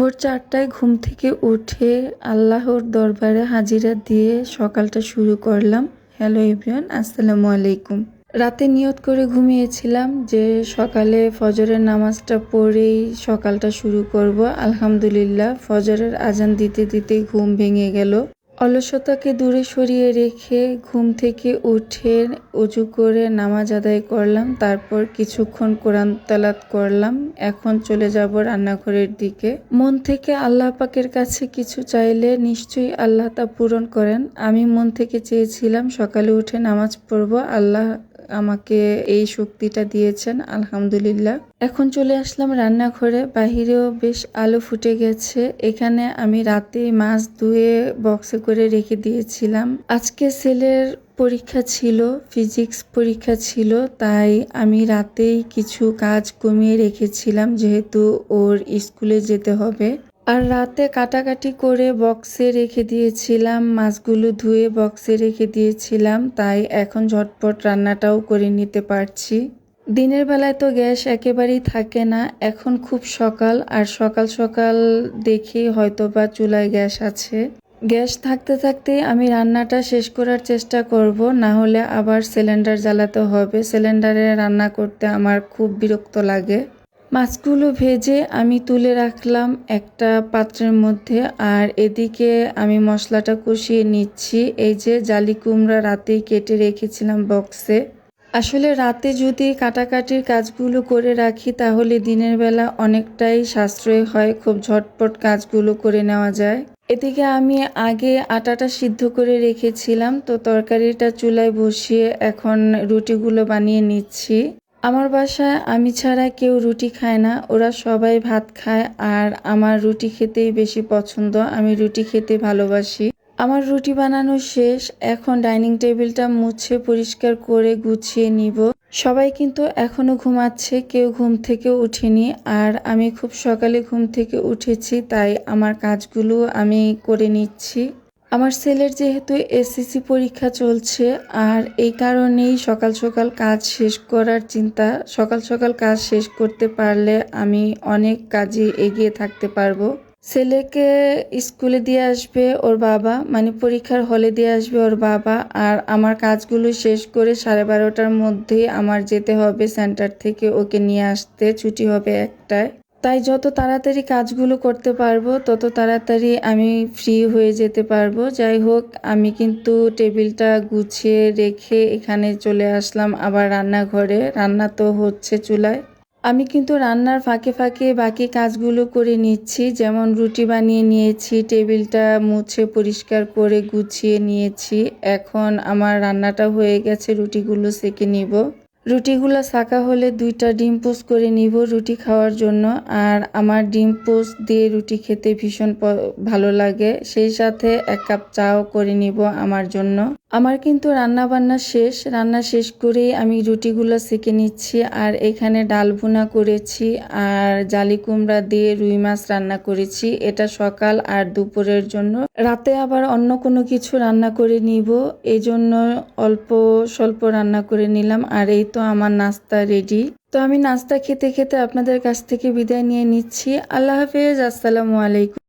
ভোর ৪টায় ঘুম থেকে উঠে আল্লাহর দরবারে হাজিরা দিয়ে সকালটা শুরু করলাম। হ্যালো এভরিওয়ান, আসসালামু আলাইকুম। রাতে নিয়ত করে ঘুমিয়েছিলাম যে সকালে ফজরের নামাজটা পড়েই সকালটা শুরু করব। আলহামদুলিল্লাহ, ফজরের আজান দিতে দিতেই ঘুম ভেঙে গেল। অলসতাকে দূরে সরিয়ে রেখে ঘুম থেকে উঠে অজু করে নামাজ আদায় করলাম। তারপর কিছুক্ষণ কোরআন তেলাওয়াত করলাম। এখন চলে যাব রান্নাঘরের দিকে। মন থেকে আল্লাহ পাকের কাছে কিছু চাইলে নিশ্চয়ই আল্লাহ তা পূরণ করেন। আমি মন থেকে চেয়েছিলাম সকালে উঠে নামাজ পড়ব, আল্লাহ আমাকে এই শক্তিটা দিয়েছেন, আলহামদুলিল্লাহ। এখন চলে আসলাম রান্নাঘরে। বাহিরেও বেশ আলো ফুটে গেছে। এখানে আমি রাতে মাছ ধুয়ে বক্সে করে রেখে দিয়েছিলাম। আজকে ছেলের পরীক্ষা ছিল, ফিজিক্স পরীক্ষা ছিল, তাই আমি রাতেই কিছু কাজ কমিয়ে রেখেছিলাম যেহেতু ওর স্কুলে যেতে হবে। আর রাতে কাটাকাটি করে বক্সে রেখে দিয়েছিলাম, মাছগুলো ধুয়ে বক্সে রেখে দিয়েছিলাম, তাই এখন ঝটপট রান্নাটাও করে নিতে পারছি। দিনের বেলায় তো গ্যাস একেবারেই থাকে না। এখন খুব সকাল, আর সকাল সকাল দেখি হয়তোবা চুলায় গ্যাস আছে। গ্যাস থাকতে থাকতেই আমি রান্নাটা শেষ করার চেষ্টা করব, না হলে আবার সিলিন্ডার জ্বালাতে হবে। সিলিন্ডারে রান্না করতে আমার খুব বিরক্ত লাগে। মাছগুলো ভেজে আমি তুলে রাখলাম একটা পাত্রের মধ্যে, আর এদিকে আমি মশলাটা কষিয়ে নিচ্ছি। এই যে জালি কুমড়া রাতেই কেটে রেখেছিলাম বক্সে। আসলে রাতে যদি কাটাকাটির কাজগুলো করে রাখি তাহলে দিনের বেলা অনেকটাই সাশ্রয় হয়, খুব ঝটপট কাজগুলো করে নেওয়া যায়। এদিকে আমি আগে আটাটা সিদ্ধ করে রেখেছিলাম, তো তরকারিটা চুলায় বসিয়ে এখন রুটিগুলো বানিয়ে নিচ্ছি। আমার বাসায় আমি ছাড়া কেউ রুটি খায় না, ওরা সবাই ভাত খায়, আর আমার রুটি খেতেই বেশি পছন্দ। আমি রুটি খেতে ভালোবাসি। আমার রুটি বানানো শেষ। এখন ডাইনিং টেবিলটা মুছে পরিষ্কার করে গুছিয়ে নিব। সবাই কিন্তু এখনো ঘুমাচ্ছে, কেউ ঘুম থেকে উঠেনি, আর আমি খুব সকালে ঘুম থেকে উঠেছি, তাই আমার কাজগুলো আমি করে নিচ্ছি। আমার ছেলের যেহেতু এসএসসি পরীক্ষা চলছে, আর এই কারণেই সকাল সকাল কাজ শেষ করার চিন্তা। সকাল সকাল কাজ শেষ করতে পারলে আমি অনেক কাজে এগিয়ে থাকতে পারবো। ছেলেকে স্কুলে দিয়ে আসবে ওর বাবা, মানে পরীক্ষার হলে দিয়ে আসবে ওর বাবা, আর আমার কাজগুলো শেষ করে 12:30টার মধ্যেই আমার যেতে হবে সেন্টার থেকে ওকে নিয়ে আসতে। ছুটি হবে 1টায়। তাই যত তাড়াতাড়ি কাজগুলো করতে পারবো তত তাড়াতাড়ি আমি ফ্রি হয়ে যেতে পারবো। যাই হোক, আমি কিন্তু টেবিলটা গুছিয়ে রেখে এখানে চলে আসলাম আবার রান্নাঘরে। রান্না তো হচ্ছে চুলায়। আমি কিন্তু রান্নার ফাঁকে ফাঁকে বাকি কাজগুলো করে নিচ্ছি, যেমন রুটি বানিয়ে নিয়েছি, টেবিলটা মুছে পরিষ্কার করে গুছিয়ে নিয়েছি। এখন আমার রান্নাটা হয়ে গেছে, রুটিগুলো সেঁকে নিব। রুটিগুলো ছাঁকা হলে 2টা ডিম পোস্ট করে নিব রুটি খাওয়ার জন্য। আর আমার ডিম পোস্ট দিয়ে রুটি খেতে ভীষণ ভালো লাগে। সেই সাথে 1 কাপ চাও করে নিব আমার জন্য। আমার কিন্তু রান্না বান্না শেষ। রান্না শেষ করেই আমি রুটিগুলো সেঁকে নিচ্ছি। আর এখানে ডাল ভুনা করেছি, আর জালি কুমড়া দিয়ে রুই মাছ রান্না করেছি। এটা সকাল আর দুপুরের জন্য। রাতে আবার অন্য কোনো কিছু রান্না করে নিব, এই জন্য অল্প স্বল্প রান্না করে নিলাম। আর এই তো আমার নাস্তা রেডি। তো আমি নাস্তা খেতে খেতে আপনাদের কাছ থেকে বিদায় নিয়ে নিচ্ছি। আল্লাহ হাফেজ, আসসালামু আলাইকুম।